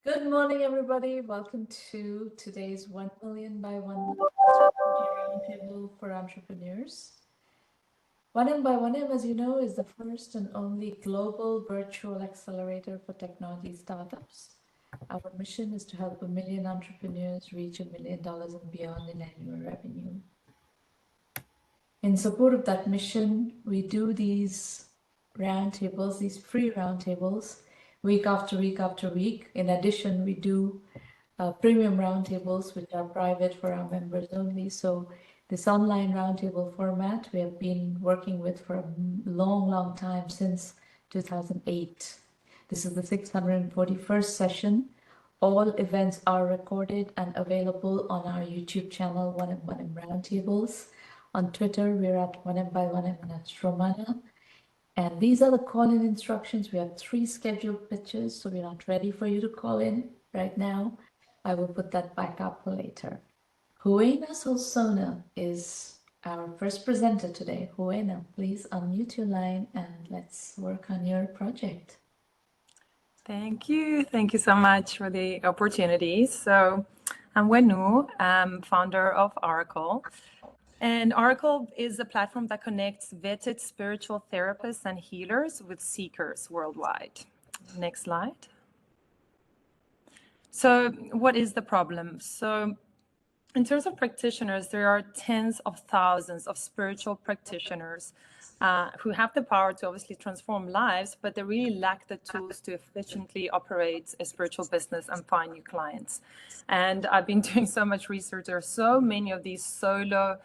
Good morning, everybody. Welcome to today's 1Mby1M Roundtable for Entrepreneurs. 1Mby1M, as you know, is the first and only global virtual accelerator for technology startups. Our mission is to help 1 million entrepreneurs reach $1 million and beyond in annual revenue. In support of that mission, we do these roundtables, these free roundtables, week after week after week. In addition, we do premium roundtables, which are private for our members only. So this online roundtable format we have been working with for a long time, since 2008. This is the 641st session. All events are recorded and available on our YouTube channel, 1M1M Roundtables. On Twitter, we're at 1M1M and at Romana. And these are the call-in instructions. We have 3 scheduled pitches, so we're not ready for you to call in right now. I will put that back up later. Huenu Solsona is our first presenter today. Huenu, please unmute your line and let's work on your project. Thank you. Thank you so much for the opportunity. So I'm Huenu, I'm founder of Orykl. And Orykl is a platform that connects vetted spiritual therapists and healers with seekers worldwide. Next slide. So what is the problem? So in terms of practitioners, there are tens of thousands of spiritual practitioners who have the power to obviously transform lives, but they really lack the tools to efficiently operate a spiritual business and find new clients. And I've been doing so much research. There are so many of these solo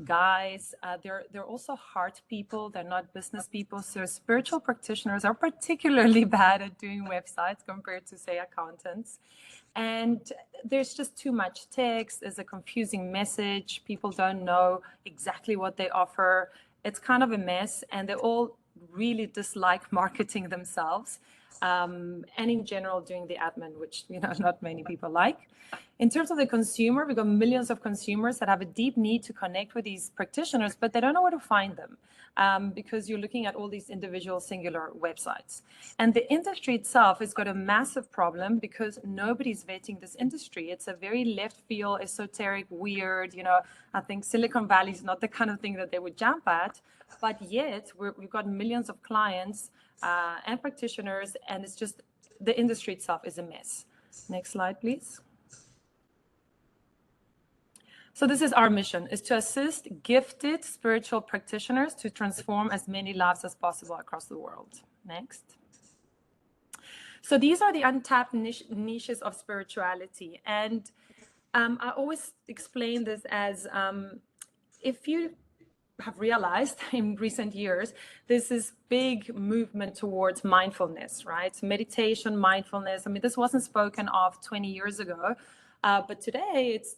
guys. They're also heart people. They're not business people. So spiritual practitioners are particularly bad at doing websites compared to, say, accountants. And there's just too much text. There's a confusing message. People don't know exactly what they offer. It's kind of a mess, and they all really dislike marketing themselves. And in general doing the admin, which not many people like. In terms of the consumer, we've got millions of consumers that have a deep need to connect with these practitioners, but they don't know where to find them because you're looking at all these individual singular websites. And the industry itself has got a massive problem because nobody's vetting this industry. It's a very left field, esoteric, weird, I think Silicon Valley is not the kind of thing that they would jump at, but yet we've got millions of clients and practitioners, and it's just the industry itself is a mess. Next slide, please. So this is our mission, is to assist gifted spiritual practitioners to transform as many lives as possible across the world. Next. So these are the untapped niches of spirituality. And I always explain this as if you have realized in recent years, there's this big movement towards mindfulness, right? Meditation, mindfulness. I mean, this wasn't spoken of 20 years ago, but today it's,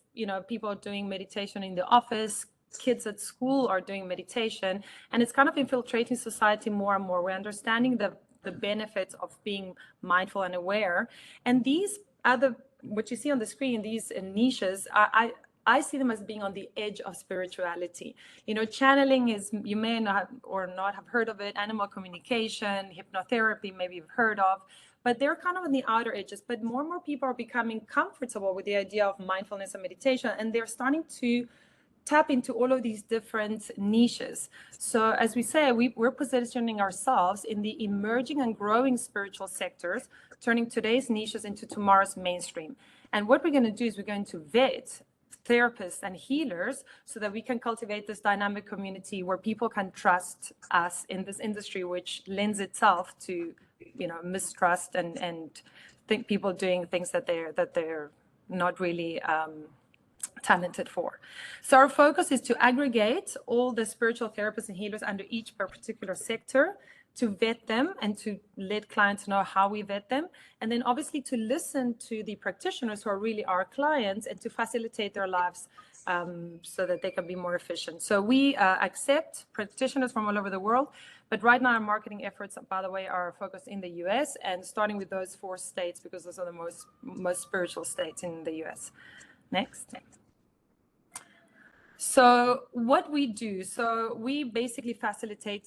people are doing meditation in the office, kids at school are doing meditation, and it's kind of infiltrating society more and more. We're understanding the benefits of being mindful and aware. And these other, what you see on the screen, these niches, I see them as being on the edge of spirituality. Channeling is, you may not or not have heard of it, animal communication, hypnotherapy, maybe you've heard of, but they're kind of on the outer edges. But more and more people are becoming comfortable with the idea of mindfulness and meditation, and they're starting to tap into all of these different niches. So as we say, we're positioning ourselves in the emerging and growing spiritual sectors, turning today's niches into tomorrow's mainstream. And what we're going to do is we're going to vet therapists and healers so that we can cultivate this dynamic community where people can trust us in this industry, which lends itself to, mistrust and think people doing things that they're not really talented for. So our focus is to aggregate all the spiritual therapists and healers under each particular sector, to vet them and to let clients know how we vet them. And then obviously to listen to the practitioners who are really our clients and to facilitate their lives so that they can be more efficient. So we accept practitioners from all over the world, but right now our marketing efforts, by the way, are focused in the US and starting with those 4 states because those are the most spiritual states in the US. Next. So what we do, so we basically facilitate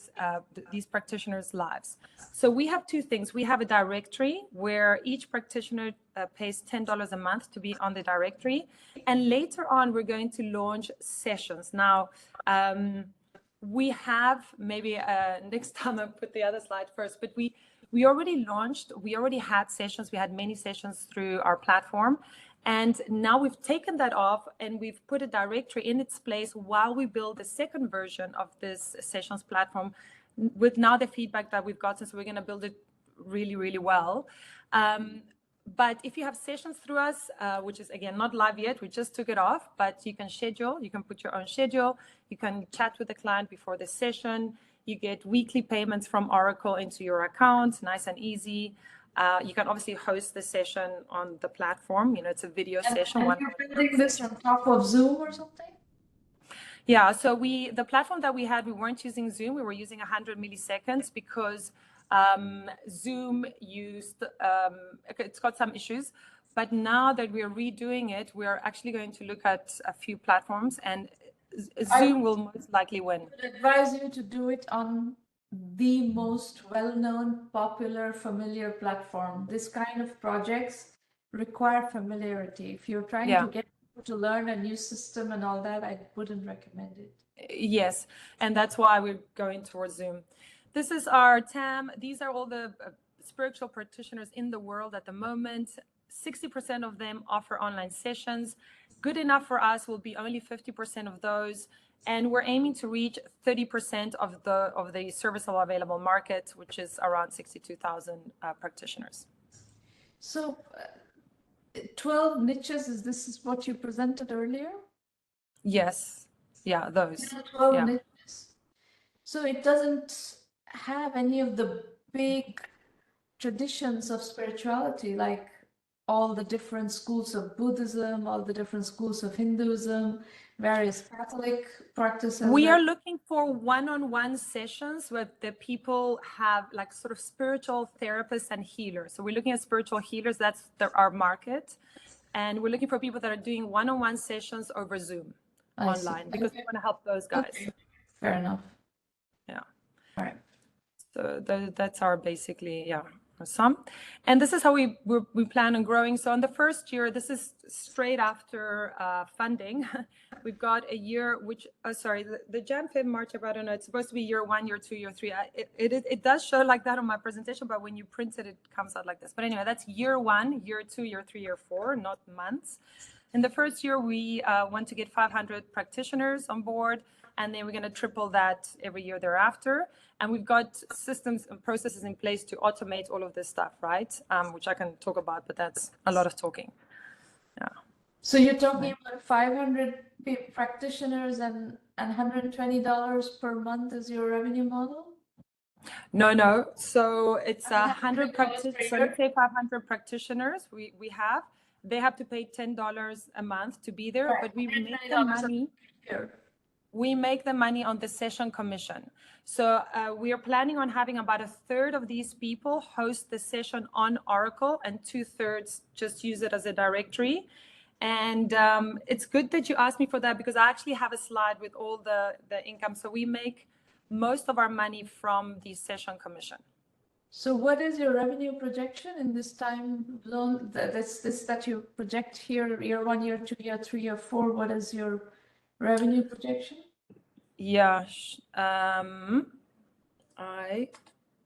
these practitioners' lives. So we have two things. We have a directory where each practitioner pays $10 a month to be on the directory. And later on, we're going to launch sessions. Now, we have maybe next time I'll put the other slide first, but we already launched, we already had sessions. We had many sessions through our platform. And now we've taken that off and we've put a directory in its place while we build the second version of this sessions platform with now the feedback that we've gotten. So we're going to build it really, really well. But if you have sessions through us, which is again not live yet, we just took it off, but you can schedule, you can put your own schedule, you can chat with the client before the session, you get weekly payments from Orykl into your account, nice and easy. You can obviously host the session on the platform. You know, it's a video session. And you're building this on top of Zoom or something? Yeah, so the platform that we had, we weren't using Zoom. We were using 100 milliseconds because Zoom used, it's got some issues. But now that we're redoing it, we are actually going to look at a few platforms, and Zoom will most likely win. I would advise you to do it on the most well-known, popular, familiar platform. This kind of projects require familiarity. If you're trying to get people to learn a new system and all that, I wouldn't recommend it. Yes, and that's why we're going towards Zoom. This is our TAM. These are all the spiritual practitioners in the world at the moment. 60% of them offer online sessions. Good enough for us will be only 50% of those. And we're aiming to reach 30% of the serviceable available market, which is around 62,000 practitioners. So 12 niches, this is what you presented earlier? Yes. Yeah, those. 12 niches. So it doesn't have any of the big traditions of spirituality, like all the different schools of Buddhism, all the different schools of Hinduism, various Catholic practices. We are looking for one-on-one sessions where the people have like sort of spiritual therapists and healers. So we're looking at spiritual healers. That's our market. And we're looking for people that are doing one-on-one sessions over Zoom online because we want to help those guys. Okay. Fair enough. Yeah. All right. So that's our basically, some. And this is how we plan on growing. So in the first year, this is straight after funding. We've got a year, which, the Jan, Feb, March, I don't know, it's supposed to be year 1, year 2, year 3. It does show like that on my presentation, but when you print it, it comes out like this. But anyway, that's year 1, year 2, year 3, year 4, not months. In the first year, we want to get 500 practitioners on board, and then we're going to triple that every year thereafter. And we've got systems and processes in place to automate all of this stuff, right? Which I can talk about, but that's a lot of talking. Yeah. So you're talking about 500 practitioners and $120 per month is your revenue model? No. So it's 100 practitioners. So let's say 500 practitioners we have. They have to pay $10 a month to be there, right. But we make the money. We make the money on the session commission. So we are planning on having about 1/3 of these people host the session on Orykl, and 2/3 just use it as a directory. And it's good that you asked me for that because I actually have a slide with all the income. So we make most of our money from the session commission. So what is your revenue projection in this time zone? That you project here, year 1, year 2, year 3, year 4, what is your revenue projection? Yeah.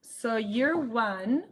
So year 1,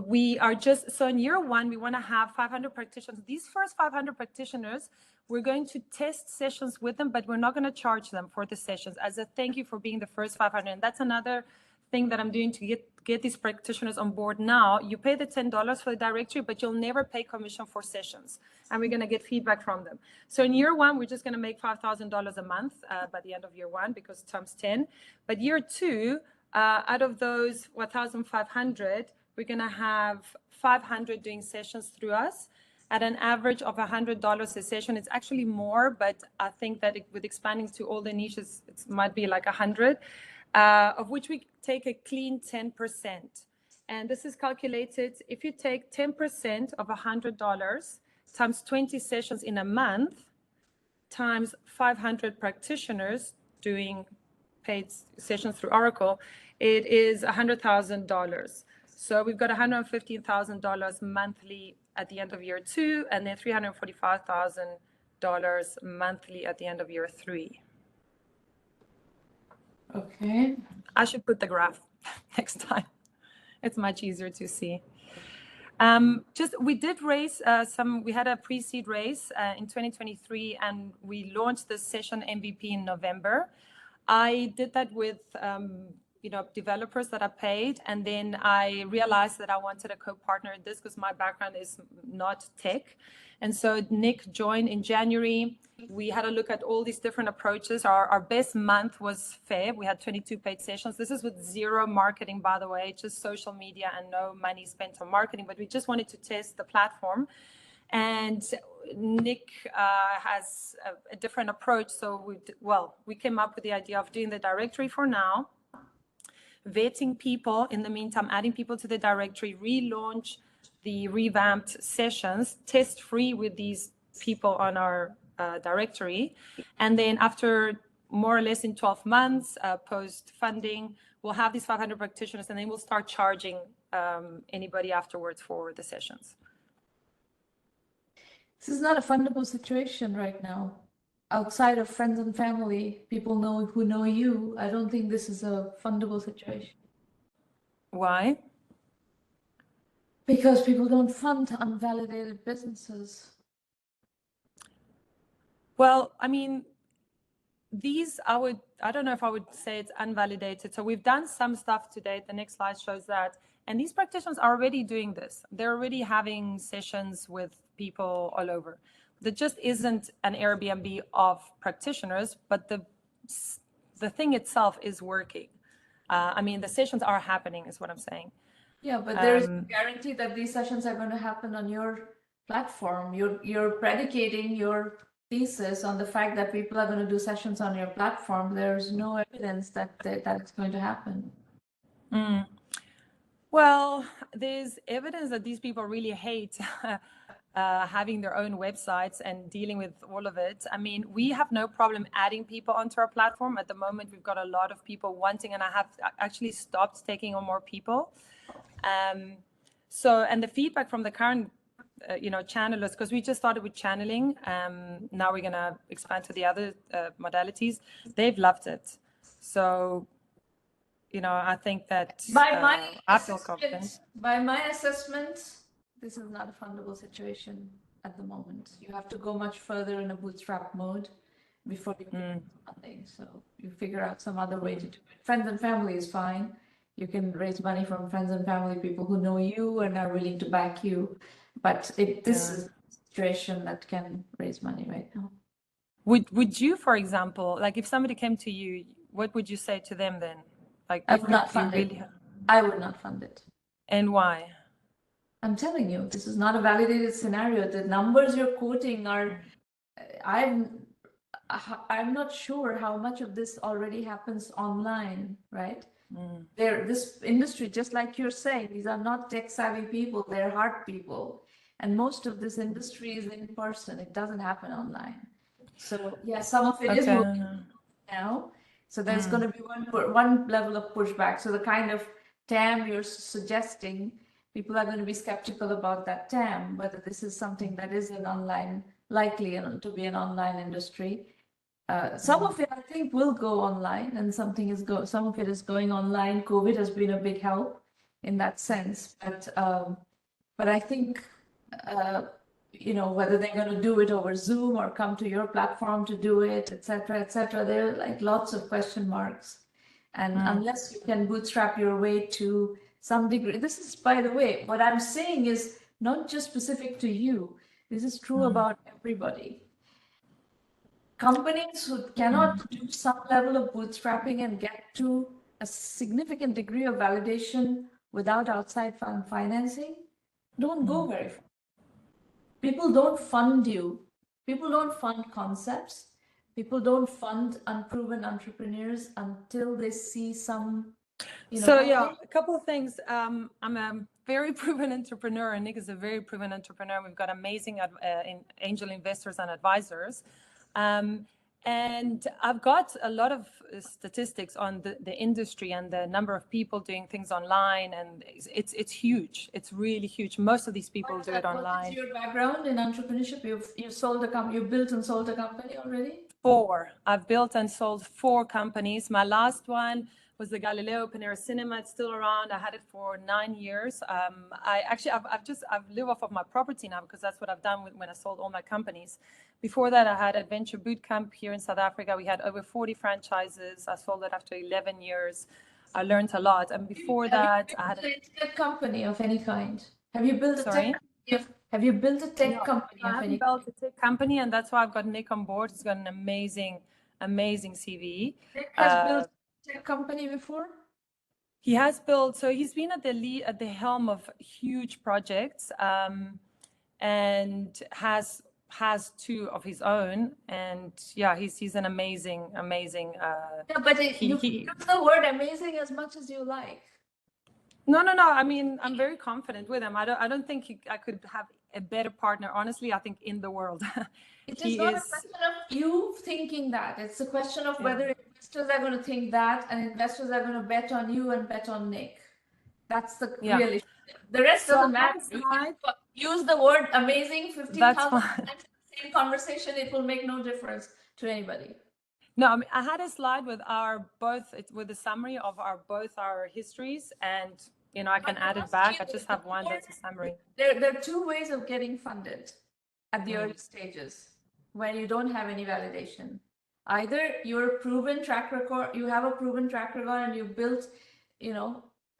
we are just, so in year 1, we want to have 500 practitioners. These first 500 practitioners, we're going to test sessions with them, but we're not going to charge them for the sessions as a thank you for being the first 500. And that's another thing that I'm doing to get these practitioners on board now. You pay the $10 for the directory, but you'll never pay commission for sessions. And we're going to get feedback from them. So in year 1, we're just going to make $5,000 a month by the end of year 1 because times 10. But year 2, out of those 1,500, we're going to have 500 doing sessions through us at an average of $100 a session. It's actually more, but I think that with expanding to all the niches, it might be like 100, of which we take a clean 10%. And this is calculated, if you take 10% of $100 times 20 sessions in a month, times 500 practitioners doing paid sessions through Orykl, it is $100,000. So we've got $115,000 monthly at the end of year 2, and then $345,000 monthly at the end of year 3. Okay. I should put the graph next time. It's much easier to see. We did raise we had a pre-seed raise in 2023, and we launched this session MVP in November. I did that with developers that I paid, and then I realized that I wanted a co-partner in this because my background is not tech. And so Nick joined in January. We had a look at all these different approaches. Our best month was Feb. We had 22 paid sessions. This is with zero marketing, by the way, just social media and no money spent on marketing, but we just wanted to test the platform. And Nick has a different approach. So we came up with the idea of doing the directory for now, vetting people in the meantime, adding people to the directory, relaunch the revamped sessions, test free with these people on our directory. And then after more or less in 12 months, post funding, we'll have these 500 practitioners, and then we'll start charging anybody afterwards for the sessions. This is not a fundable situation right now. Outside of friends and family, people who know you, I don't think this is a fundable situation. Why? Because people don't fund unvalidated businesses. Well, I mean, I don't know if I would say it's unvalidated. So we've done some stuff to date. The next slide shows that. And these practitioners are already doing this. They're already having sessions with people all over. There just isn't an Airbnb of practitioners, but the thing itself is working. I mean, the sessions are happening, is what I'm saying. Yeah, but there is no guarantee that these sessions are going to happen on your platform. You're predicating your thesis on the fact that people are going to do sessions on your platform. There's no evidence that it's going to happen. Well, there's evidence that these people really hate having their own websites and dealing with all of it. I mean, we have no problem adding people onto our platform. At the moment, we've got a lot of people wanting, and I have actually stopped taking on more people. And the feedback from the current channelers, because we just started with channeling, now we're going to expand to the other modalities. They've loved it. So, I think that I feel confident. By my assessment, this is not a fundable situation at the moment. You have to go much further in a bootstrap mode before you get funding. So you figure out some other way to do it. Friends and family is fine. You can raise money from friends and family, people who know you and are willing to back you. But this is a situation that can raise money right now. Would you, for example, like if somebody came to you, what would you say to them then? Like, I would not fund it. I would not fund it. And why? I'm telling you, this is not a validated scenario. The numbers you're quoting are, I'm not sure how much of this already happens online, right? This industry, just like you're saying, these are not tech savvy people, they're hard people. And most of this industry is in person. It doesn't happen online. So yeah, some of it is working now. So there's going to be one level of pushback. So the kind of TAM you're suggesting, people are going to be skeptical about that TAM, whether this is something that is an online, likely to be an online industry. Some of it, I think, will go online, and some of it is going online. COVID has been a big help in that sense, but I think whether they're going to do it over Zoom or come to your platform to do it, etc., there are like lots of question marks, and unless you can bootstrap your way to some degree, this is, by the way, what I'm saying is not just specific to you. This is true about everybody. Companies who cannot do some level of bootstrapping and get to a significant degree of validation without outside financing don't go very far. People don't fund you. People don't fund concepts. People don't fund unproven entrepreneurs until they see some. A couple of things. I'm a very proven entrepreneur, and Nick is a very proven entrepreneur. We've got amazing angel investors and advisors. And I've got a lot of statistics on the industry and the number of people doing things online, and it's huge. It's really huge. Most of these people do it online. What is your background in entrepreneurship? You've sold a company. You built and sold a company already? 4. I've built and sold 4 companies. My last one was the Galileo Panera Cinema. It's still around. I had it for 9 years. I've lived off of my property now because that's what I've done when I sold all my companies. Before that, I had Adventure Bootcamp here in South Africa. We had over 40 franchises. I sold it after 11 years. I learned a lot. And before that, I had an internet company of any kind. Have you built a Sorry? tech? Have you built a tech company I of haven't any built a tech company, and that's why I've got Nick on board. He's got an amazing CV. Nick has built a tech company before? He has built, so he's been at the helm of huge projects, and has 2 of his own. And yeah, he's an amazing. Yeah, but you use the word amazing as much as you like. No. I mean, I'm very confident with him. I don't think I could have a better partner, honestly, I think, in the world. It is not a question of you thinking that. It's a question of whether investors are going to think that, and investors are going to bet on you and bet on Nick. That's the real issue. The rest doesn't matter. Use the word amazing 15,000 times in the same conversation. It will make no difference to anybody. No, I mean, I had a slide with with a summary of both our histories, and I can add it back. I just have one that's a summary. There are 2 ways of getting funded at the early stages when you don't have any validation. Either you're a proven track record, you have a proven track record, and you built,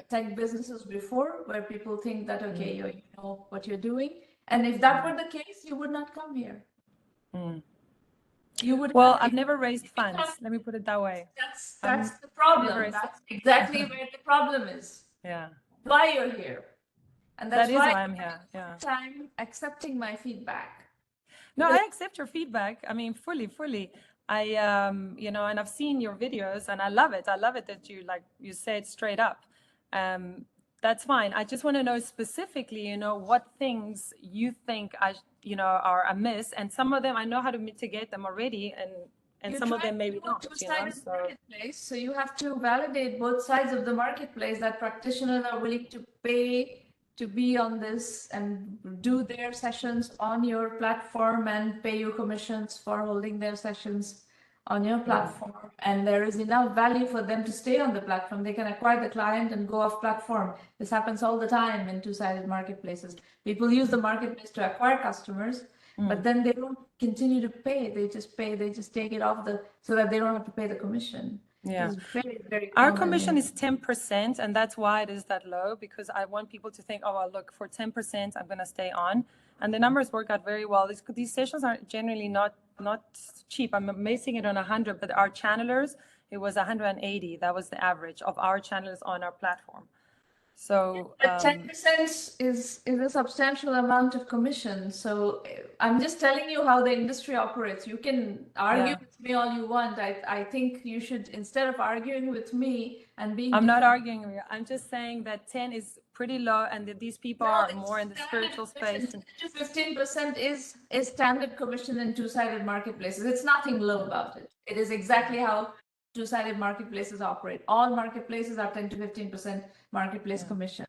tech businesses before where people think that, okay, you know what you're doing. And if that were the case, you would not come here. You would. Well, I've never raised funds. Let me put it that way. That's the problem. That's exactly where the problem is. Yeah. Why you're here. And that's why I'm here. Yeah. I'm accepting my feedback. No, I accept your feedback. I mean, fully. I, and I've seen your videos, and I love it. I love it that you say it straight up. That's fine. I just want to know specifically, what things you think are amiss, and some of them I know how to mitigate them already, and some of them maybe not. Marketplace, so you have to validate both sides of the marketplace, that practitioners are willing to pay to be on this and do their sessions on your platform and pay you commissions for holding their sessions on your platform, and there is enough value for them to stay on the platform. They can acquire the client and go off platform. This happens all the time in 2-sided marketplaces. People use the marketplace to acquire customers, but then they don't continue to pay. They just take it off so that they don't have to pay the commission. Yeah. It's very, very Our common. commission is 10%, and that's why it is that low, because I want people to think, oh, well, look, for 10%, I'm going to stay on. And the numbers work out very well. These sessions are generally not cheap. I'm basing it on 100, but our channelers, it was 180. That was the average of our channelers on our platform. So 10% is a substantial amount of commission. So I'm just telling you how the industry operates. You can argue with me all you want. I think you should, instead of arguing with me and being... I'm not arguing with you. I'm just saying that 10 is pretty low, and that these people are more in the spiritual space. 15% is standard commission in 2-sided marketplaces. It's nothing low about it. It is exactly how 2-sided marketplaces operate. All marketplaces are 10 to 15% marketplace commissions.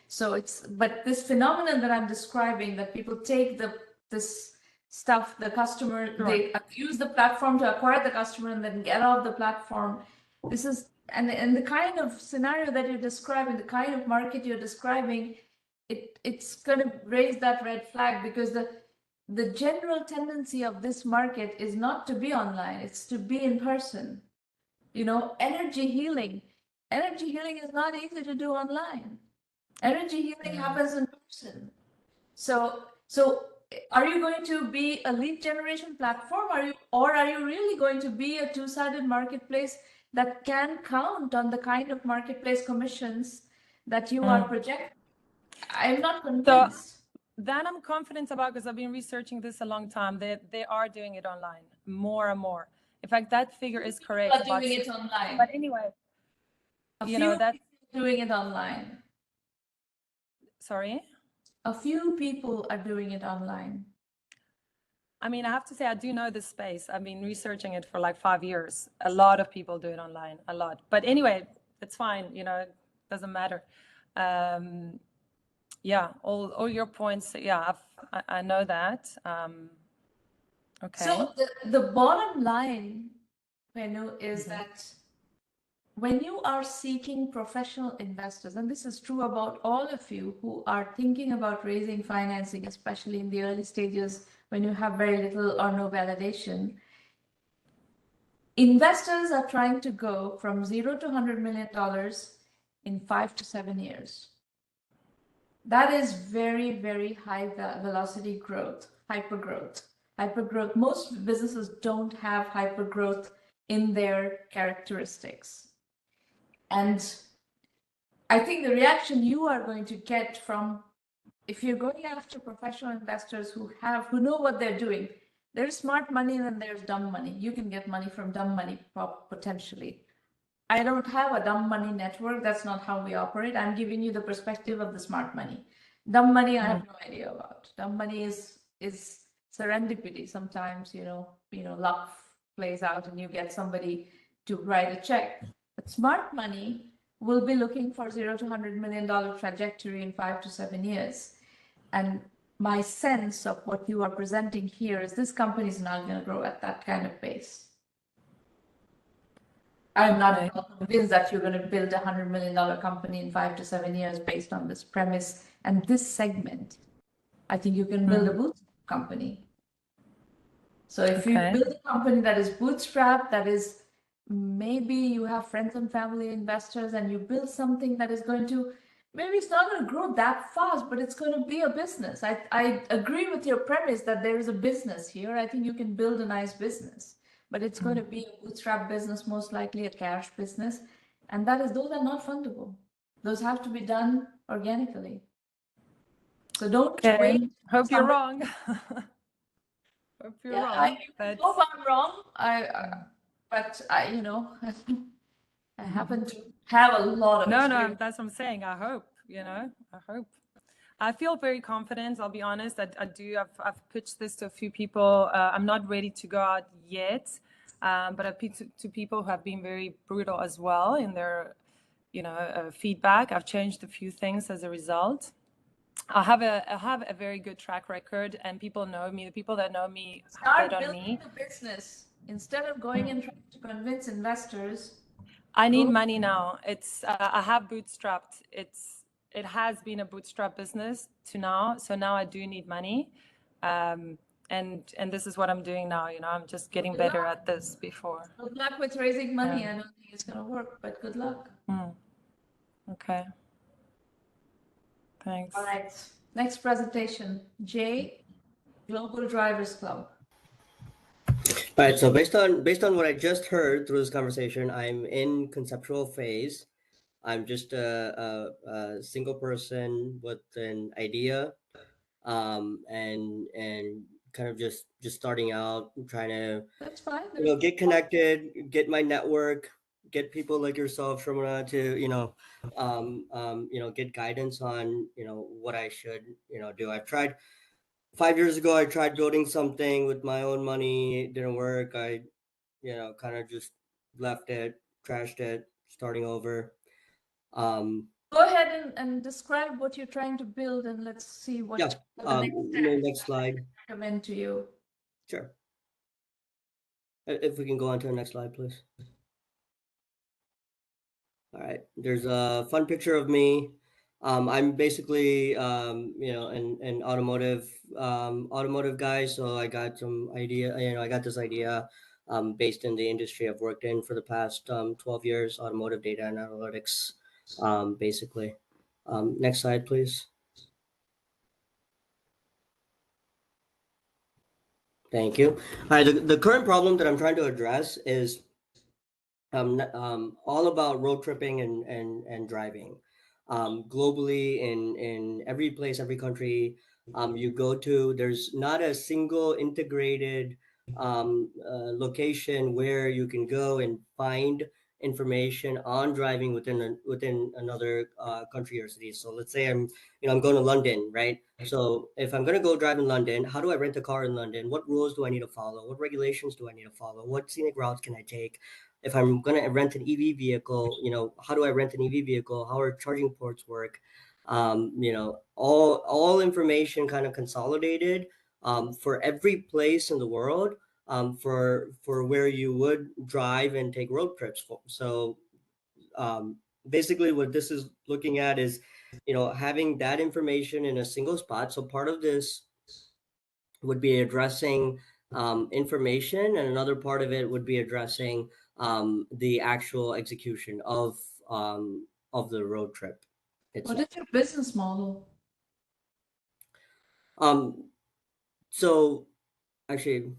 So but this phenomenon that I'm describing, that people take this stuff, the customer, they use the platform to acquire the customer and then get off the platform. This is, and the kind of scenario that you're describing, the kind of market you're describing, it's going to raise that red flag, because the general tendency of this market is not to be online, it's to be in person. Energy healing is not easy to do online. Energy healing happens in person. So are you going to be a lead generation platform? Or are you really going to be a 2-sided marketplace that can count on the kind of marketplace commissions that you are projecting? I'm not convinced. So that I'm confident about, because I've been researching this a long time. They are doing it online more and more. In fact, that figure is correct. People are doing it online. But anyway, that's doing it online. Sorry? A few people are doing it online. I mean, I have to say, I do know this space. I've been researching it for like 5 years. A lot of people do it online, a lot. But anyway, it's fine. You know, it doesn't matter. Yeah, all your points. Yeah, I know that. Okay. So the bottom line, Huenu, is that when you are seeking professional investors, and this is true about all of you who are thinking about raising financing, especially in the early stages when you have very little or no validation, investors are trying to go from $0 to $100 million in 5 to 7 years. That is very, very high velocity growth, hypergrowth. Hypergrowth. Most businesses don't have hypergrowth in their characteristics. And I think the reaction you are going to get from, if you're going after professional investors who know what they're doing, there's smart money and then there's dumb money. You can get money from dumb money potentially. I don't have a dumb money network. That's not how we operate. I'm giving you the perspective of the smart money. Dumb money, I have no idea about. Dumb money is serendipity. Sometimes, luck plays out and you get somebody to write a check. But smart money will be looking for $0 to $100 million trajectory in 5 to 7 years. And my sense of what you are presenting here is this company is not going to grow at that kind of pace. I'm not convinced that you're going to build $100 million company in 5 to 7 years based on this premise and this segment. I think you can build a bootstrap company. So if you build a company that is bootstrapped, that is maybe you have friends and family investors and you build something that is going to, maybe it's not going to grow that fast, but it's going to be a business. I agree with your premise that there is a business here. I think you can build a nice business. But it's going to be a bootstrap business, most likely a cash business. And those are not fundable. Those have to be done organically. So don't wait. Hope you're wrong. Hope you're wrong. I hope I'm wrong. But I happen to have a lot of experience. No, that's what I'm saying. I hope, I hope. I feel very confident. I'll be honest. I've pitched this to a few people. I'm not ready to go out yet, but I've pitched to people who have been very brutal as well in their, feedback. I've changed a few things as a result. I have a very good track record, and people know me. The people that know me bet on me. Start building a business instead of going and trying to convince investors. I need money now. I have bootstrapped. It has been a bootstrap business to now. So now I do need money. And this is what I'm doing now. I'm just getting better at this before. Good luck with raising money. I don't think it's going to work, but good luck. Okay. Thanks. All right. Next presentation, Jay, Global Drivers Club. All right. So based on what I just heard through this conversation, I'm in conceptual phase. I'm just a single person with an idea, and kind of just starting out, trying to That's fine. Get connected, get my network, get people like yourself, Shramana, to get guidance on what I should do. I've tried 5 years ago. I tried building something with my own money. It didn't work. I kind of just left it, trashed it, starting over. Go ahead and describe what you're trying to build, and let's see what the next slide. I recommend to you. Sure. If we can go on to the next slide, please. All right. There's a fun picture of me. I'm basically an automotive guy. So I got some idea. I got this idea based in the industry I've worked in for the past 12 years, automotive data and analytics. Basically. Next slide, please. Thank you. All right, the current problem that I'm trying to address is all about road tripping and driving. Globally, in every place, every country you go to, there's not a single integrated location where you can go and find information on driving within another country or city. So let's say I'm going to London, right? So if I'm going to go drive in London, how do I rent a car in London? What rules do I need to follow? What regulations do I need to follow? What scenic routes can I take? If I'm going to rent an EV vehicle, how do I rent an EV vehicle? How are charging ports work? All information kind of consolidated for every place in the world, for where you would drive and take road trips for. So basically what this is looking at is having that information in a single spot. So part of this would be addressing information, and another part of it would be addressing the actual execution of the road trip What itself. is your business model? So actually,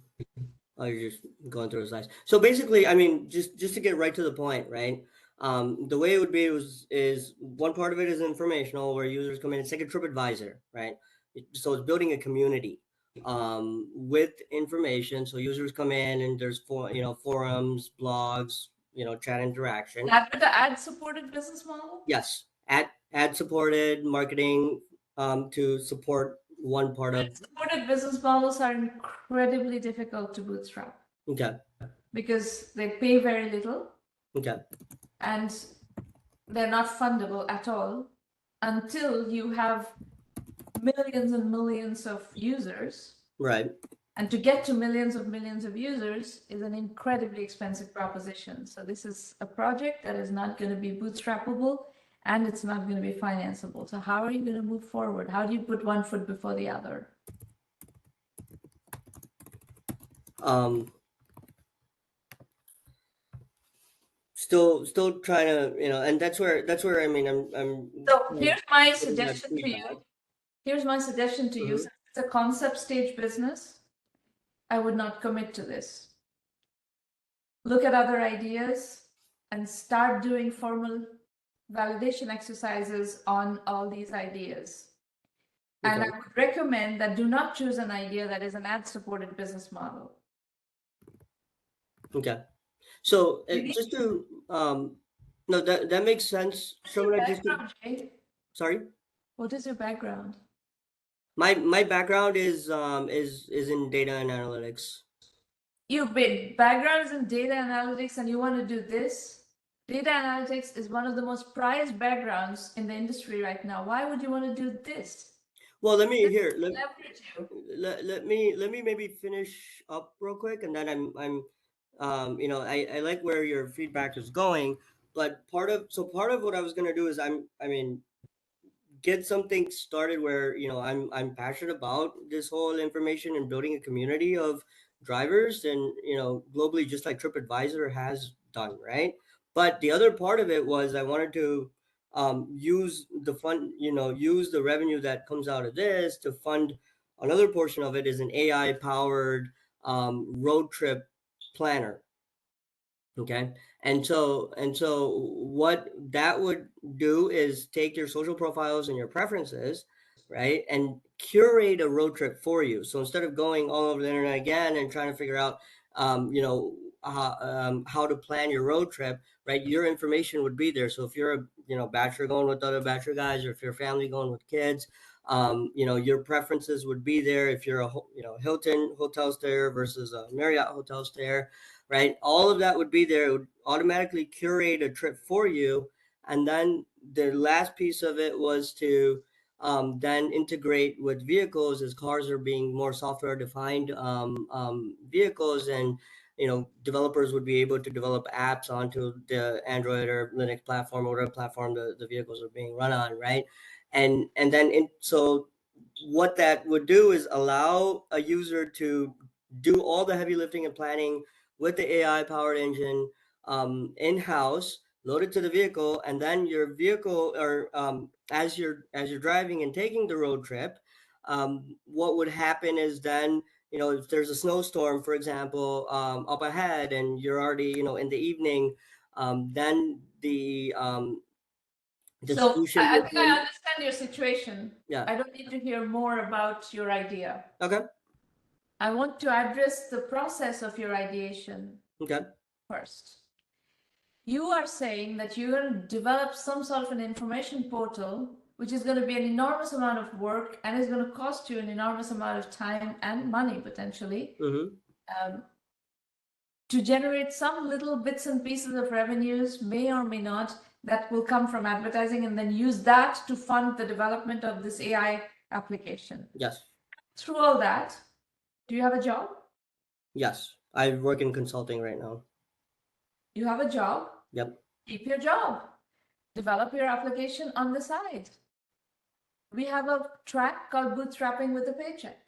I was just going through the slides. So basically, I mean, just to get right to the point, right? The way it would be is one part of it is informational, where users come in. It's like a trip advisor, right? So it's building a community with information. So users come in, and there's forums, blogs, chat interaction. That with the ad-supported business model? Yes, ad supported marketing to support one part of. Ad-supported business models are incredibly difficult to bootstrap. Okay. Because they pay very little. Okay. And they're not fundable at all until you have millions and millions of users. Right. And to get to millions of users is an incredibly expensive proposition. So this is a project that is not going to be bootstrappable, and it's not going to be financeable. So how are you going to move forward? How do you put one foot before the other? Still trying to, and that's where I mean, I'm. So here's my suggestion to you. Here's my suggestion to you. Since it's a concept stage business, I would not commit to this. Look at other ideas and start doing formal validation exercises on all these ideas. Okay. And I would recommend that do not choose an idea that is an ad-supported business model. Okay. So just to no, that makes sense. Sorry. What is your background? My background is in data and analytics. Your background is in data analytics, and you want to do this? Data analytics is one of the most prized backgrounds in the industry right now. Why would you want to do this? Well, let me let me maybe finish up real quick, and then I'm I like where your feedback is going, but part of what I was gonna do is get something started where I'm passionate about this whole information and building a community of drivers, and globally, just like TripAdvisor has done, right? But the other part of it was I wanted to use the fund, use the revenue that comes out of this to fund another portion of it, is an AI powered road trip planner. Okay. And so what that would do is take your social profiles and your preferences, right, and curate a road trip for you. So instead of going all over the internet again and trying to figure out how to plan your road trip, right, your information would be there. So if you're a bachelor going with other bachelor guys, or if you're a family going with kids, your preferences would be there. If you're a Hilton hotel stayer versus a Marriott hotel stayer, right, all of that would be there. It would automatically curate a trip for you. And then the last piece of it was to then integrate with vehicles, as cars are being more software defined vehicles, and developers would be able to develop apps onto the Android or Linux platform, or whatever platform the vehicles are being run on, right? And then so what that would do is allow a user to do all the heavy lifting and planning with the AI powered engine in-house, load it to the vehicle, and then your vehicle, or as you're driving and taking the road trip, what would happen is then, if there's a snowstorm, for example, up ahead, and you're already, in the evening, then the solution. I think I understand your situation. Yeah. I don't need to hear more about your idea. Okay. I want to address the process of your ideation. Okay. First. You are saying that you're going to develop some sort of an information portal, which is going to be an enormous amount of work and is going to cost you an enormous amount of time and money potentially, to generate some little bits and pieces of revenues, may or may not, that will come from advertising, and then use that to fund the development of this AI application. Yes. Through all that, do you have a job? Yes. I work in consulting right now. You have a job? Yep. Keep your job. Develop your application on the side. We have a track called Bootstrapping with a Paycheck.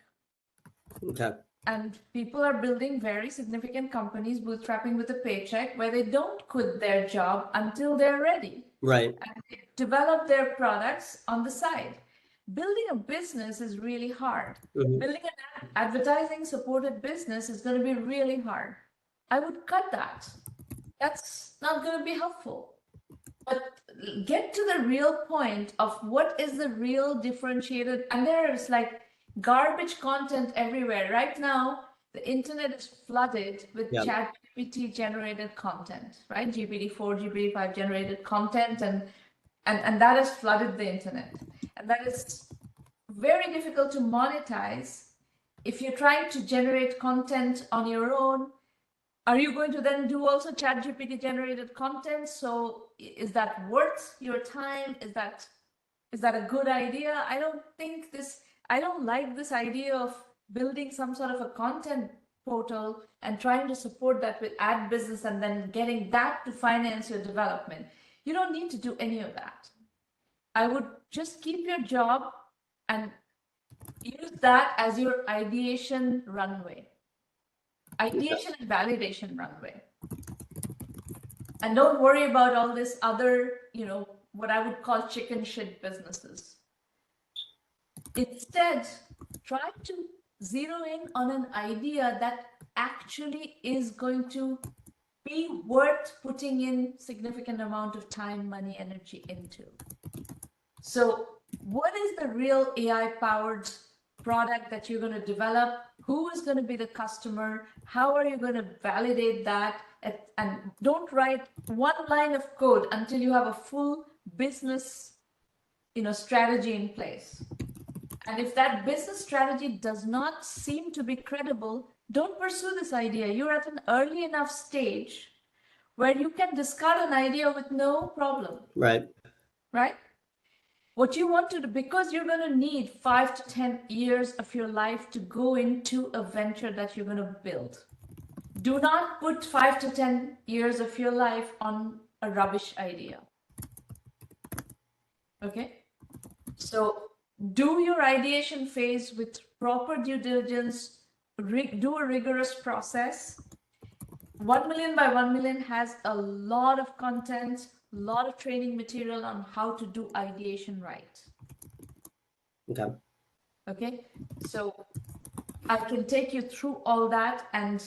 Okay. And people are building very significant companies bootstrapping with a paycheck, where they don't quit their job until they're ready. Right. And they develop their products on the side. Building a business is really hard. Building an advertising supported business is going to be really hard. I would cut that. That's not going to be helpful. But get to the real point of what is the real differentiated, and there's like garbage content everywhere. Right now, the internet is flooded with ChatGPT generated content, right? GPT-4, GPT-5 generated content, and that has flooded the internet. And that is very difficult to monetize. If you're trying to generate content on your own, are you going to then do also ChatGPT generated content? So is that worth your time? Is that a good idea? I don't like this idea of building some sort of a content portal and trying to support that with ad business and then getting that to finance your development. You don't need to do any of that. I would just keep your job and use that as your ideation runway. Ideation and validation runway. And don't worry about all this other, what I would call chicken shit businesses. Instead, try to zero in on an idea that actually is going to be worth putting in significant amount of time, money, energy into. So what is the real AI-powered product that you're going to develop? Who is going to be the customer? How are you going to validate that? And don't write one line of code until you have a full business, strategy in place. And if that business strategy does not seem to be credible, don't pursue this idea. You're at an early enough stage where you can discard an idea with no problem. Right. Right? What you want to do, because you're going to need 5 to 10 years of your life to go into a venture that you're going to build. Do not put 5 to 10 years of your life on a rubbish idea. Okay? So do your ideation phase with proper due diligence, do a rigorous process. 1Mby1M has a lot of content, a lot of training material on how to do ideation right. Okay. Okay, so I can take you through all that, and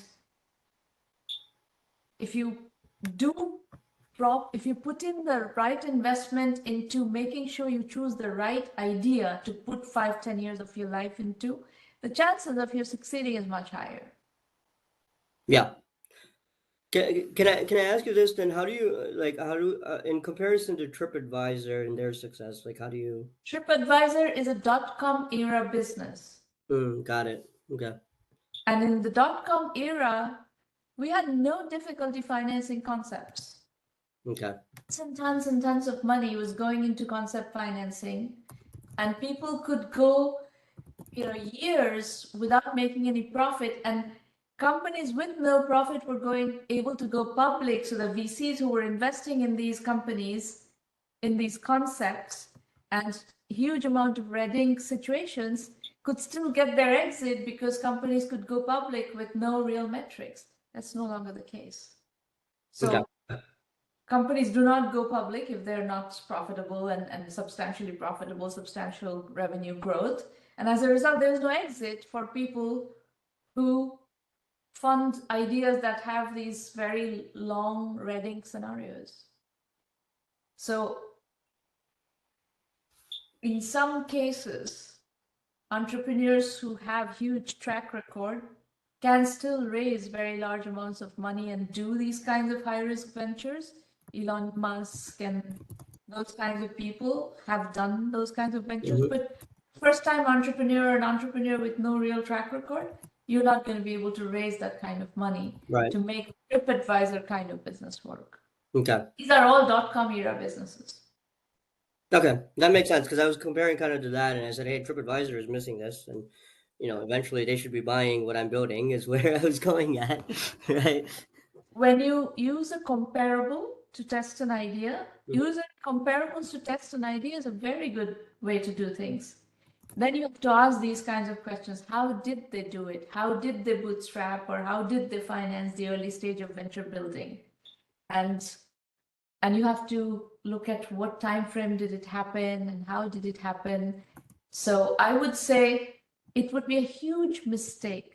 if you put in the right investment into making sure you choose the right idea to put 5-10 years of your life into, the chances of you succeeding is much higher. Yeah. Can I ask you this then? How do you in comparison to TripAdvisor and their success, how do you? TripAdvisor is a .com era business. Got it. Okay. And in the .com era, we had no difficulty financing concepts. Okay. Tons and tons of money was going into concept financing, and people could go, years without making any profit, and companies with no profit were able to go public. So the VCs who were investing in these companies, in these concepts, and huge amount of red ink situations could still get their exit because companies could go public with no real metrics. That's no longer the case. So companies do not go public if they're not profitable and substantially profitable, substantial revenue growth. And as a result, there's no exit for people who fund ideas that have these very long red ink scenarios. So in some cases, entrepreneurs who have huge track record can still raise very large amounts of money and do these kinds of high risk ventures Elon Musk and those kinds of people have done those kinds of ventures. But first-time entrepreneur, an entrepreneur with no real track record, you're not going to be able to raise that kind of money to make TripAdvisor kind of business work. Okay. These are all .com era businesses. Okay, that makes sense because I was comparing kind of to that, and I said, "Hey, TripAdvisor is missing this, and eventually they should be buying what I'm building." Is where I was going at, right? When you use a comparable to test an idea, using comparables to test an idea is a very good way to do things. Then you have to ask these kinds of questions. How did they do it? How did they bootstrap, or how did they finance the early stage of venture building? And you have to look at what time frame did it happen and how did it happen. So I would say it would be a huge mistake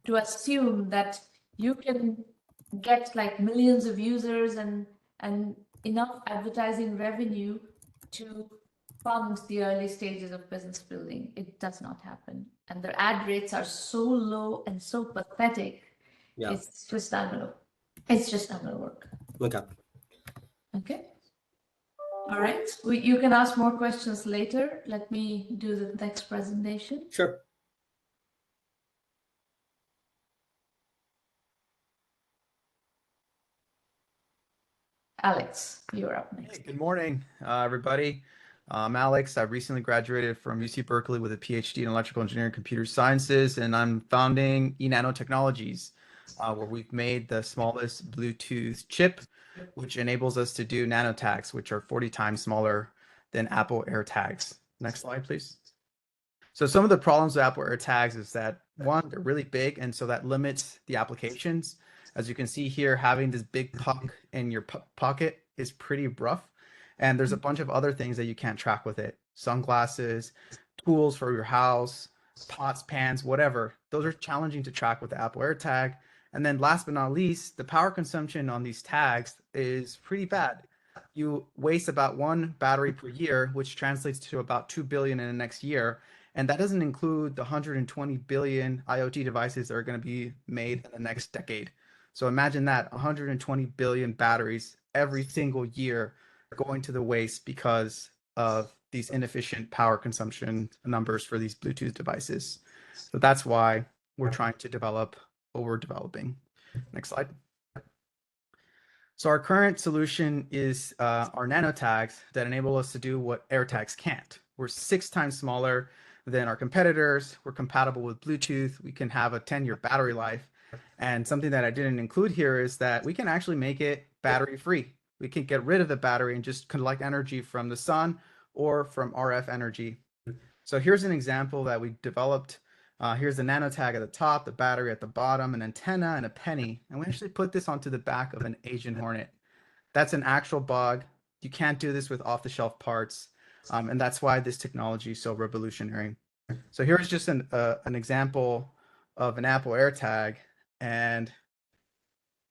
to assume that you can get like millions of users and enough advertising revenue to fund the early stages of business building. It does not happen. And the ad rates are so low and so pathetic. Yeah. It's just not gonna work. Okay. Okay. All right. You can ask more questions later. Let me do the next presentation. Sure. Alex, you're up next. Hey, good morning, everybody. I'm Alex. I recently graduated from UC Berkeley with a PhD in electrical engineering and computer sciences, and I'm founding eNano Technologies, where we've made the smallest Bluetooth chip, which enables us to do nano tags, which are 40 times smaller than Apple AirTags. Next slide, please. So some of the problems with Apple AirTags is that, one, they're really big, and so that limits the applications. As you can see here, having this big puck in your pocket is pretty rough. And there's a bunch of other things that you can't track with it. Sunglasses, tools for your house, pots, pans, whatever. Those are challenging to track with the Apple AirTag. And then last but not least, the power consumption on these tags is pretty bad. You waste about 1 battery per year, which translates to about 2 billion in the next year. And that doesn't include the 120 billion IoT devices that are going to be made in the next decade. So imagine that 120 billion batteries every single year going to the waste because of these inefficient power consumption numbers for these Bluetooth devices. So that's why we're trying to develop what we're developing. Next slide. So our current solution is our nano tags that enable us to do what AirTags can't. We're 6 times smaller than our competitors. We're compatible with Bluetooth. We can have a 10-year battery life. And something that I didn't include here is that we can actually make it battery free. We can get rid of the battery and just collect energy from the sun or from RF energy. So here's an example that we developed. Here's the nano tag at the top, the battery at the bottom, an antenna, and a penny. And we actually put this onto the back of an Asian hornet. That's an actual bug. You can't do this with off-the-shelf parts. And that's why this technology is so revolutionary. So here's just an example of an Apple AirTag. And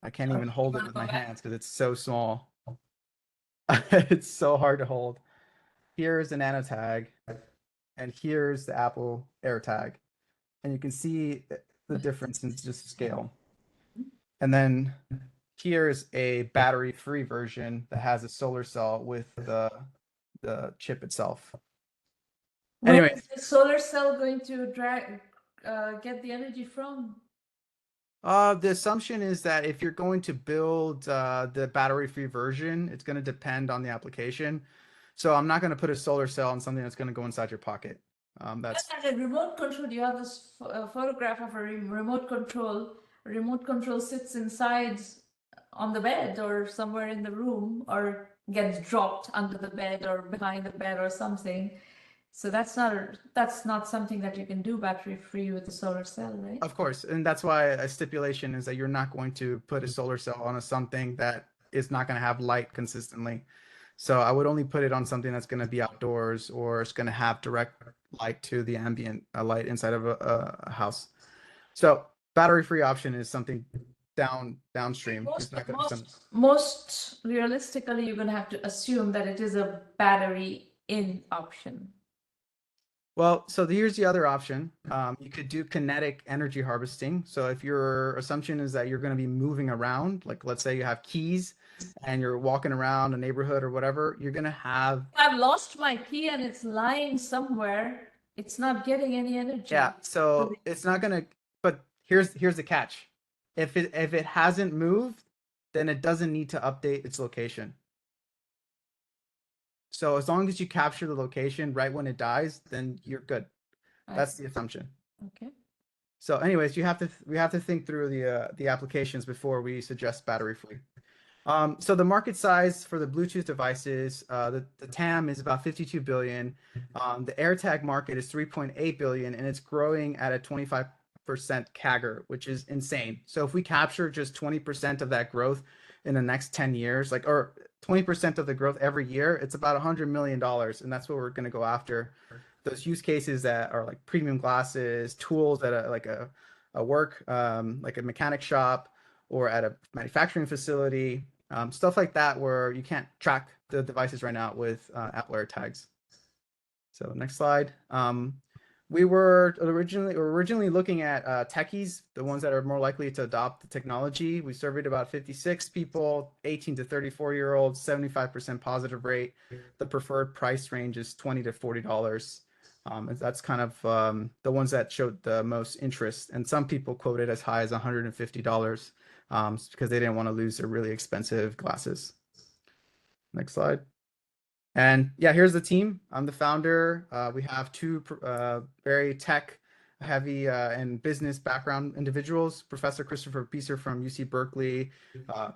I can't even hold it with my hands because it's so small. It's so hard to hold. Here's the nano tag, and here's the Apple AirTag. And you can see the difference in just scale. And then here's a battery-free version that has a solar cell with the chip itself. Anyway, where is the solar cell going to get the energy from? The assumption is that if you're going to build the battery-free version, it's going to depend on the application. So I'm not going to put a solar cell on something that's going to go inside your pocket. That's a remote control. You have this photograph of a remote control. Remote control sits inside on the bed or somewhere in the room, or gets dropped under the bed or behind the bed or something. So that's not something that you can do battery free with a solar cell, right? Of course, and that's why a stipulation is that you're not going to put a solar cell on something that is not going to have light consistently. So I would only put it on something that's going to be outdoors, or it's going to have direct light to the ambient light inside of a house. So battery-free option is something downstream. Most realistically, you're going to have to assume that it is a battery in option. Well, so here's the other option. You could do kinetic energy harvesting. So if your assumption is that you're going to be moving around, like let's say you have keys and you're walking around a neighborhood or whatever, you're going to have. I've lost my key and it's lying somewhere. It's not getting any energy. Yeah, so it's not going to, but here's the catch. If it hasn't moved, then it doesn't need to update its location. So as long as you capture the location right when it dies, then you're good. That's the assumption. Okay. So anyways, we have to think through the applications before we suggest battery free. So the market size for the Bluetooth devices, the TAM is about 52 billion. The AirTag market is 3.8 billion, and it's growing at a 25% CAGR, which is insane. So if we capture just 20% of that growth in the next 10 years, like, or 20% of the growth every year, it's about $100 million, and that's what we're going to go after. Those use cases that are like premium glasses, tools at a work, like a mechanic shop or at a manufacturing facility, stuff like that, where you can't track the devices right now with Apple AirTags. So next slide. We were originally looking at techies, the ones that are more likely to adopt the technology. We surveyed about 56 people, 18 to 34-year-olds, 75% positive rate. The preferred price range is $20 to $40. That's kind of the ones that showed the most interest. And some people quoted as high as $150 because they didn't want to lose their really expensive glasses. Next slide. And yeah, here's the team. I'm the founder. We have two very tech heavy and business background individuals. Professor Christopher Bieser from UC Berkeley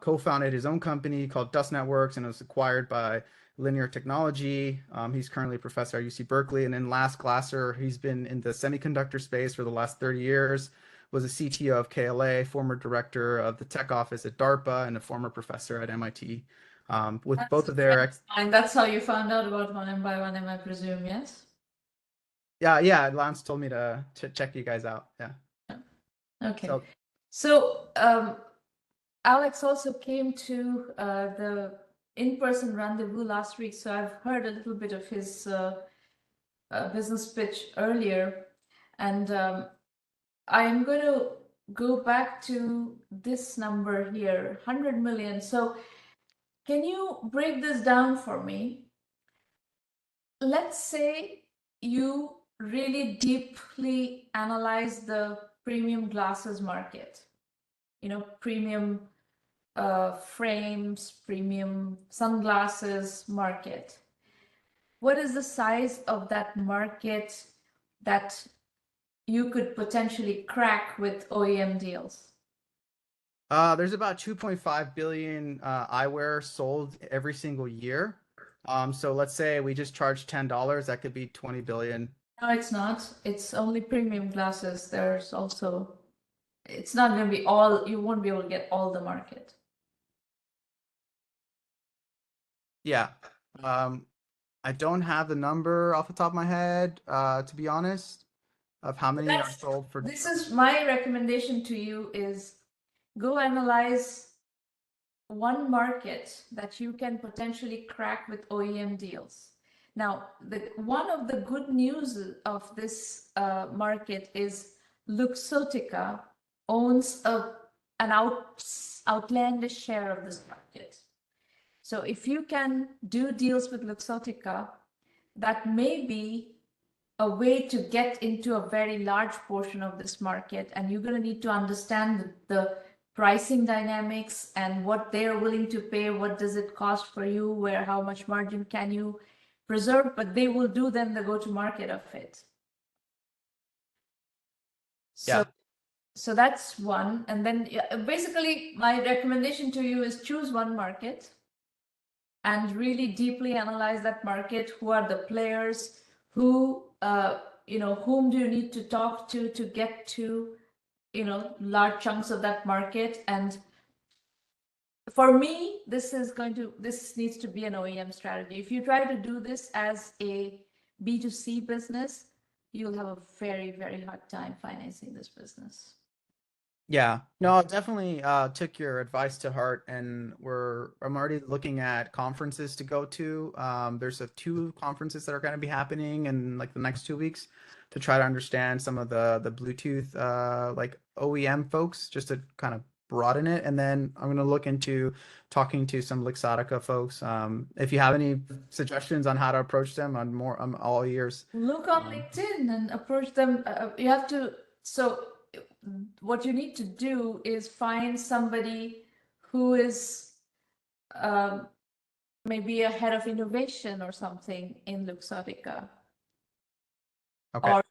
co-founded his own company called Dust Networks and was acquired by Linear Technology. He's currently a professor at UC Berkeley. And then Lars Glasser, he's been in the semiconductor space for the last 30 years, was a CTO of KLA, former director of the tech office at DARPA, and a former professor at MIT. With both of their and that's how you found out about 1M1M, I presume, yes? Yeah, Lance told me to check you guys out. Yeah. Okay. So Alex also came to the in-person rendezvous last week, so I've heard a little bit of his business pitch earlier, and I'm going to go back to this number here, 100 million. So can you break this down for me? Let's say you really deeply analyze the premium glasses market, premium frames, premium sunglasses market. What is the size of that market that you could potentially crack with OEM deals? There's about 2.5 billion eyewear sold every single year. So let's say we just charge $10, that could be 20 billion. No, it's not. It's only premium glasses. There's also, it's not going to be all, you won't be able to get all the market. Yeah. I don't have the number off the top of my head, to be honest, of how many are sold for. This is my recommendation to you is go analyze one market that you can potentially crack with OEM deals. Now, one of the good news of this market is Luxottica owns an outlandish share of this market. So if you can do deals with Luxottica, that may be a way to get into a very large portion of this market, and you're going to need to understand the pricing dynamics and what they're willing to pay, what does it cost for you, how much margin can you preserve, but they will do then the go-to-market of it. So, yeah. So that's one. And then basically my recommendation to you is choose one market and really deeply analyze that market. Who are the players? Whom do you need to talk to get to, large chunks of that market? And for me, this needs to be an OEM strategy. If you try to do this as a B2C business, you'll have a very, very hard time financing this business. Yeah, no, I definitely took your advice to heart, and I'm already looking at conferences to go to. There's two conferences that are going to be happening in like the next 2 weeks to try to understand some of the Bluetooth like OEM folks, just to kind of broaden it. And then I'm going to look into talking to some Luxottica folks. If you have any suggestions on how to approach them, I'm all ears. Look on LinkedIn and approach them. You have to, so what you need to do is find somebody who is maybe a head of innovation or something in Luxottica. Okay. Or,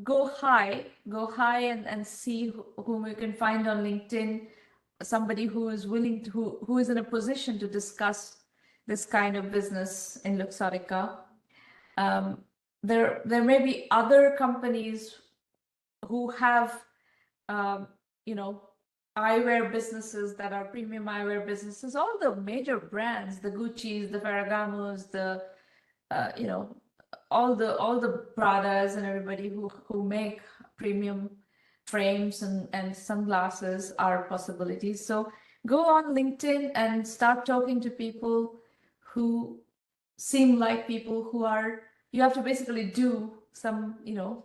go high and see whom you can find on LinkedIn, somebody who is willing to, who is in a position to discuss this kind of business in Luxottica. There may be other companies who have, eyewear businesses that are premium eyewear businesses, all the major brands, the Gucci's, the Ferragamos, the, all the Pradas and everybody who make premium frames and sunglasses are possibilities. So go on LinkedIn and start talking to people who seem like people who are, you have to basically do some,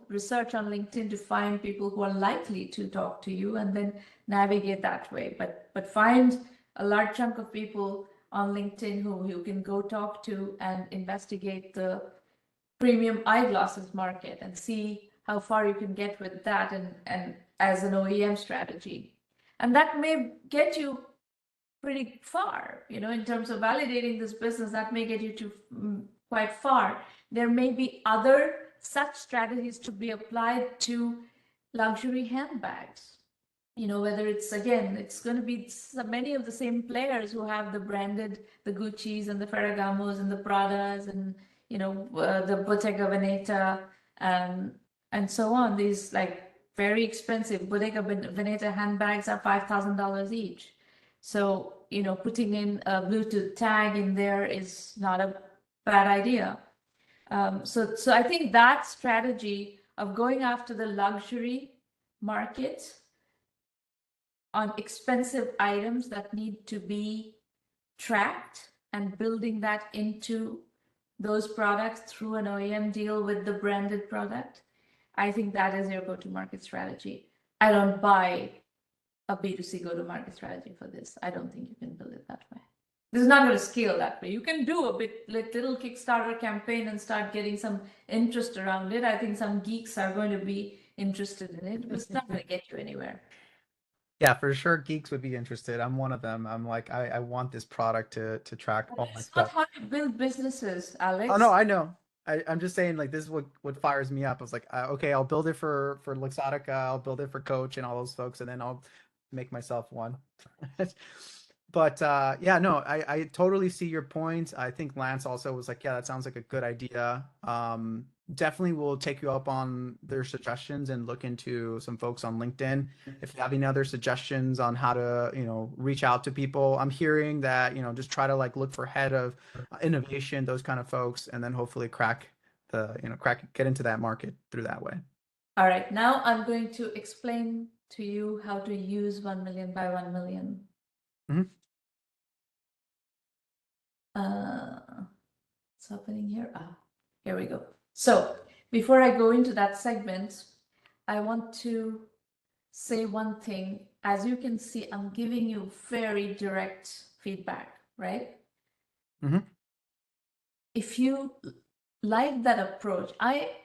research on LinkedIn to find people who are likely to talk to you and then navigate that way. But find a large chunk of people on LinkedIn who you can go talk to and investigate the premium eyeglasses market and see how far you can get with that and as an OEM strategy. And that may get you pretty far, in terms of validating this business, that may get you to quite far. There may be other such strategies to be applied to luxury handbags. Whether it's, again, it's going to be many of the same players who have the branded, the Gucci's and the Ferragamos and the Pradas and, the Bottega Veneta and so on. These like very expensive Bottega Veneta handbags are $5,000 each. So, putting in a Bluetooth tag in there is not a bad idea. So I think that strategy of going after the luxury market on expensive items that need to be tracked and building that into those products through an OEM deal with the branded product, I think that is your go-to-market strategy. I don't buy a B2C go-to-market strategy for this. I don't think you can build it that way. This is not going to scale that way. You can do a bit like little Kickstarter campaign and start getting some interest around it. I think some geeks are going to be interested in it, but it's not going to get you anywhere. Yeah, for sure, geeks would be interested. I'm one of them. I'm like, I want this product to track all my It's not stuff. how to build businesses, Alex. Oh no, I know. I'm just saying, like, this is what fires me up. I was like, okay, I'll build it for Luxottica, I'll build it for Coach and all those folks, and then I'll make myself one. But yeah, no, I totally see your point. I think Lance also was like, yeah, that sounds like a good idea. Definitely will take you up on their suggestions and look into some folks on LinkedIn. If you have any other suggestions on how to, reach out to people, I'm hearing that, just try to like look for head of innovation, those kind of folks, and then hopefully get into that market through that way. All right, now I'm going to explain to you how to use 1 million by 1 million. Mhm. What's happening here? Here we go. So before I go into that segment, I want to say one thing. As you can see, I'm giving you very direct feedback, right? Mhm. If you like that approach, I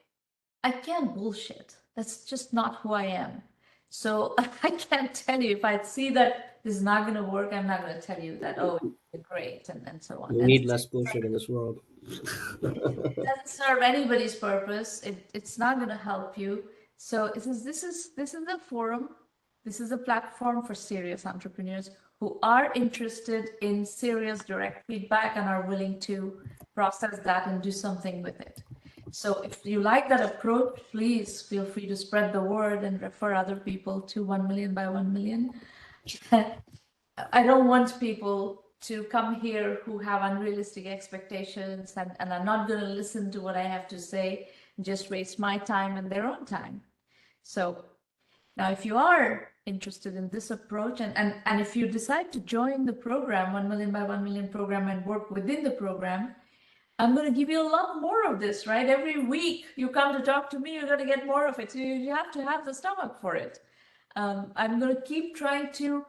can't bullshit. That's just not who I am. So I can't tell you if I see that this is not going to work, I'm not going to tell you that, oh, it's great, and so on. We need less bullshit in this world. It doesn't serve anybody's purpose. It's not going to help you. So this is a forum. This is a platform for serious entrepreneurs who are interested in serious direct feedback and are willing to process that and do something with it. So if you like that approach, please feel free to spread the word and refer other people to 1 million by 1 million. I don't want people to come here who have unrealistic expectations and are not going to listen to what I have to say, just waste my time and their own time. So now if you are interested in this approach, and if you decide to join the program, 1 million by 1 million program, and work within the program, I'm going to give you a lot more of this, right? Every week you come to talk to me, you're going to get more of it. So you have to have the stomach for it. I'm going to keep trying to,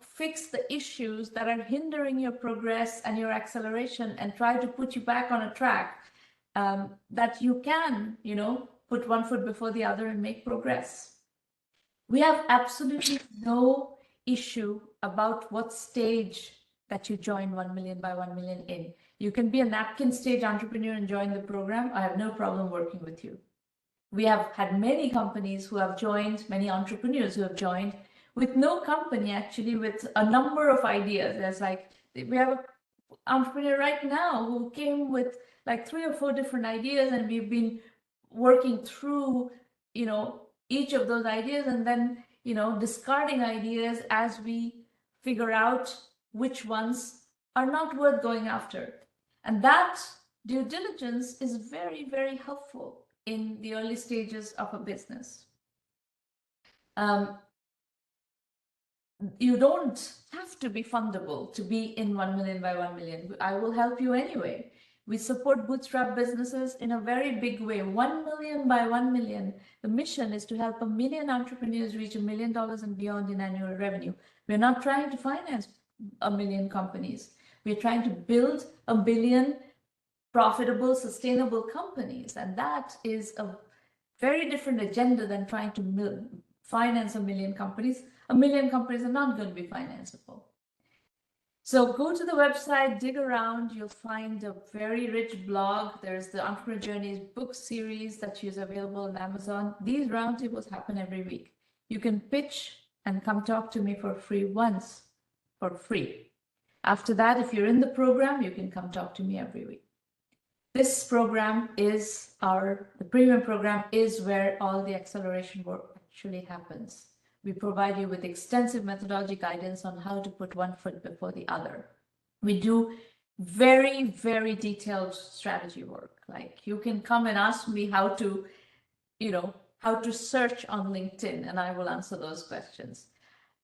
fix the issues that are hindering your progress and your acceleration, and try to put you back on a track that you can, put one foot before the other and make progress. We have absolutely no issue about what stage that you join 1 million by 1 million in. You can be a napkin stage entrepreneur and join the program. I have no problem working with you. We have had many companies who have joined, many entrepreneurs who have joined with no company, actually, with a number of ideas. There's we have an entrepreneur right now who came with like 3 or 4 different ideas, and we've been working through, each of those ideas, and then, discarding ideas as we figure out which ones are not worth going after. And that due diligence is very, very helpful in the early stages of a business. You don't have to be fundable to be in 1 million by 1 million. I will help you anyway. We support bootstrap businesses in a very big way. 1 million by 1 million. The mission is to help 1 million entrepreneurs reach $1 million and beyond in annual revenue. We're not trying to finance 1 million companies. We're trying to build 1 billion profitable, sustainable companies. And that is a very different agenda than trying to finance 1 million companies. 1 million companies are not going to be financeable. So go to the website, dig around, you'll find a very rich blog. There's the Entrepreneur Journeys book series that is available on Amazon. These roundtables happen every week. You can pitch and come talk to me for free once, for free. After that, if you're in the program, you can come talk to me every week. This program is the premium program is where all the acceleration work actually happens. We provide you with extensive methodology guidance on how to put one foot before the other. We do very, very detailed strategy work. Like, you can come and ask me how to search on LinkedIn, and I will answer those questions.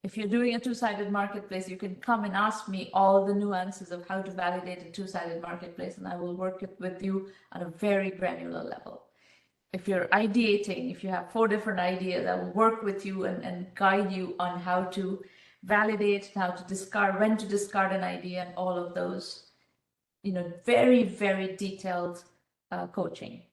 If you're doing a two-sided marketplace, you can come and ask me all the nuances of how to validate a two-sided marketplace, and I will work with you on a very granular level. If you're ideating, if you have 4 different ideas, I will work with you and guide you on how to validate, how to discard, when to discard an idea, and all of those, very, very detailed coaching.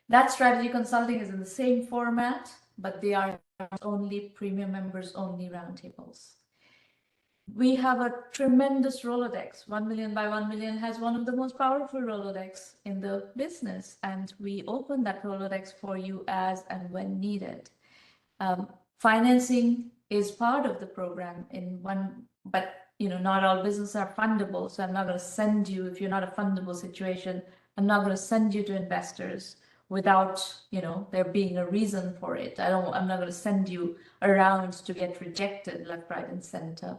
That strategy consulting is in the same format, but they are only premium members only roundtables. We have a tremendous Rolodex. 1 million by 1 million has one of the most powerful Rolodex in the business, and we open that Rolodex for you as and when needed. Financing is part of the program but not all businesses are fundable. So I'm not going to send you, if you're not a fundable situation, I'm not going to send you to investors without there being a reason for it. I'm not going to send you around to get rejected left, right, and center.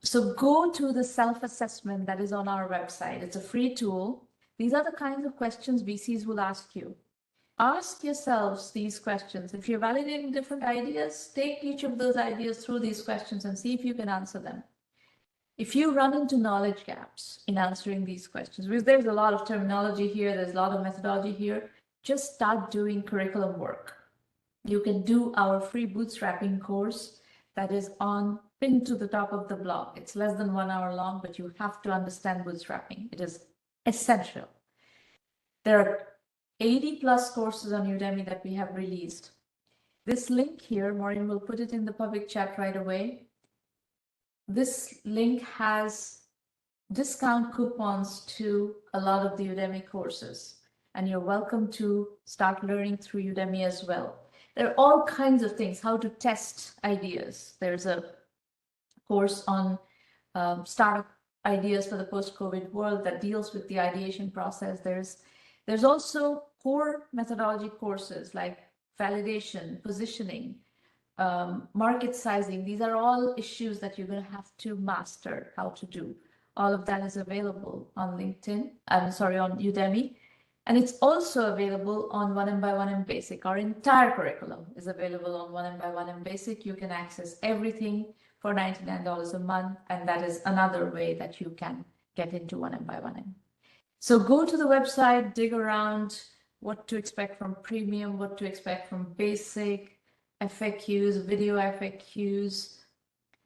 So go to the self-assessment that is on our website. It's a free tool. These are the kinds of questions VCs will ask you. Ask yourselves these questions. If you're validating different ideas, take each of those ideas through these questions and see if you can answer them. If you run into knowledge gaps in answering these questions, because there's a lot of terminology here, there's a lot of methodology here, just start doing curriculum work. You can do our free bootstrapping course that is pinned to the top of the blog. It's less than 1 hour long, but you have to understand bootstrapping. It is essential. There are 80+ courses on Udemy that we have released. This link here, Maureen will put it in the public chat right away. This link has discount coupons to a lot of the Udemy courses, and you're welcome to start learning through Udemy as well. There are all kinds of things, how to test ideas. There's a course on startup ideas for the post-COVID world that deals with the ideation process. There's also core methodology courses like validation, positioning, market sizing. These are all issues that you're going to have to master how to do. All of that is available on LinkedIn. On Udemy. And it's also available on 1M by1M Basic. Our entire curriculum is available on 1M by1M Basic. You can access everything for $99 a month, and that is another way that you can get into 1M by1M. So go to the website, dig around what to expect from premium, what to expect from basic, FAQs, video FAQs,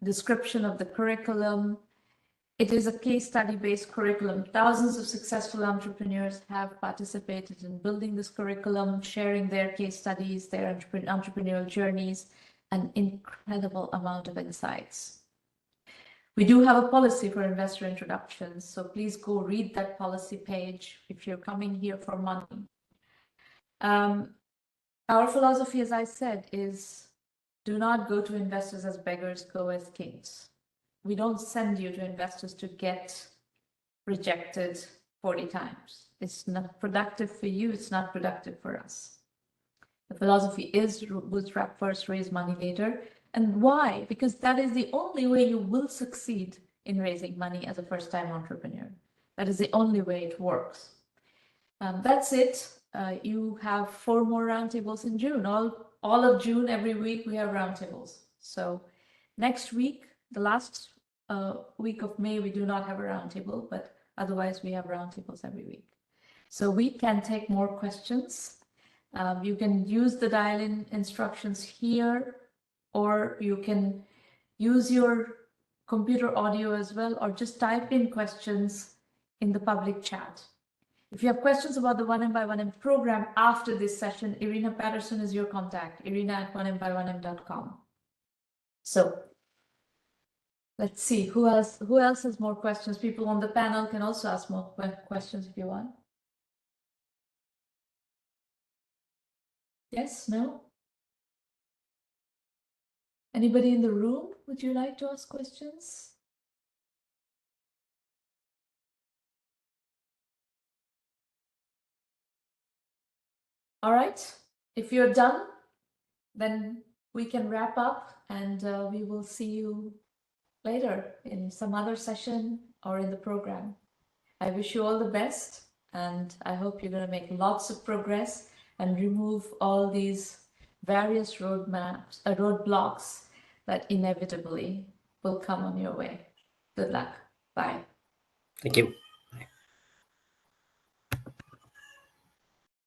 description of the curriculum. It is a case study based curriculum. Thousands of successful entrepreneurs have participated in building this curriculum, sharing their case studies, their entrepreneurial journeys, an incredible amount of insights. We do have a policy for investor introductions, so please go read that policy page if you're coming here for money. Our philosophy, as I said, is do not go to investors as beggars, go as kings. We don't send you to investors to get rejected 40 times. It's not productive for you, it's not productive for us. The philosophy is bootstrap first, raise money later. And why? Because that is the only way you will succeed in raising money as a first-time entrepreneur. That is the only way it works. That's it. You have 4 more roundtables in June. All of June, every week, we have roundtables. So next week, the last week of May, we do not have a roundtable, but otherwise we have roundtables every week. So we can take more questions. You can use the dial-in instructions here, or you can use your computer audio as well, or just type in questions in the public chat. If you have questions about the 1M1M program after this session, Irina Patterson is your contact, irina@1mby1m.com. So let's see, who else has more questions? People on the panel can also ask more questions if you want. Yes, no? Anybody in the room, would you like to ask questions? All right, if you're done, then we can wrap up, and we will see you later in some other session or in the program. I wish you all the best, and I hope you're going to make lots of progress and remove all these various roadblocks that inevitably will come on your way. Good luck. Bye. Thank you.